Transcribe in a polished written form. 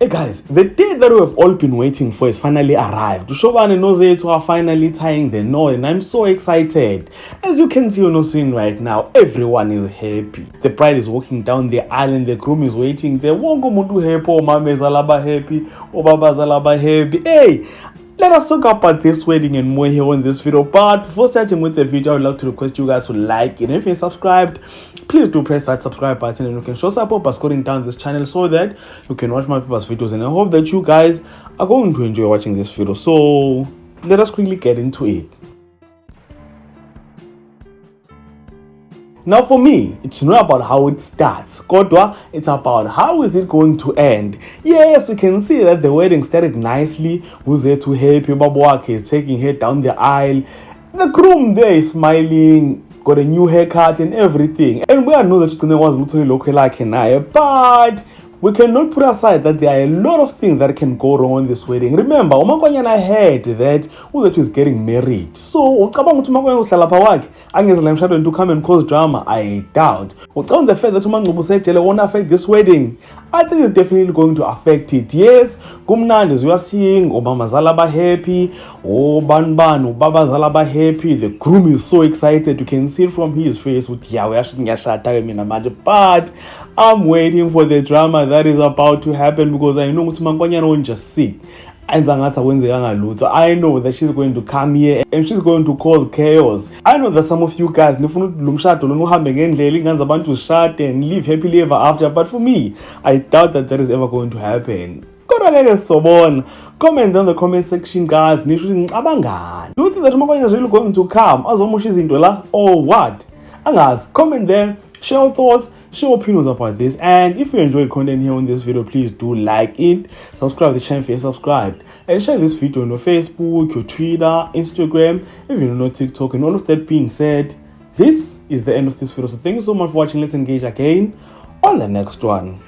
Hey guys, the day that we have all been waiting for is finally arrived. Ushobane nozethu are finally tying the knot and I'm so excited. As you can see on the scene right now, everyone is happy. The bride is walking down the aisle and the groom is waiting there. Wonke umuntu happy, omama zalaba happy, obaba zalaba happy. Hey! Let us talk about this wedding and more here on this video. But before starting with the video, I would like to request you guys to like it. And if you're subscribed, please do press that subscribe button and you can show support by scrolling down this channel so that you can watch my people's videos. And I hope that you guys are going to enjoy watching this video. So let us quickly get into it. Now for me, it's not about how it starts, kodwa it's about how is it going to end. Yes, you can see that the wedding started nicely. Uzethu happy, ubaba wakhe is taking her down the aisle. The groom there is smiling, got a new haircut and everything. And we all know that it's gonna was but we cannot put aside that there are a lot of things that can go wrong on this wedding. Remember, uMakwanyana heard that Uzethu is getting married. So, ucabanga ukuthi uMakwanyana uhlala pha wakhe angezela emshadweni to come and cause drama? I doubt. Ucabanga the fact that uMaNgcubo usetshele won't affect this wedding? I think it's definitely going to affect it. Yes, kumnandi we are seeing omama zalaba happy, banban, ubaba zalaba happy. The groom is so excited. You can see it from his face with but I'm waiting for the drama that is about to happen because I know ukuthi uMakwanyana won't just sit. I know that she's going to come here and she's going to cause chaos. I know that some of you guys shut and live happily ever after, but for me, I doubt that is ever going to happen. Comment down in the comment section, guys. Do you think that Umakwanyana is really going to come or what? And guys, comment there, share your thoughts, share your opinions about this, and if you enjoyed content here on this video, please do like it, subscribe to the channel if you're subscribed, and share this video on your Facebook, your Twitter, Instagram, even on TikTok. And all of that being said, this is the end of this video. So thank you so much for watching. Let's engage again on the next one.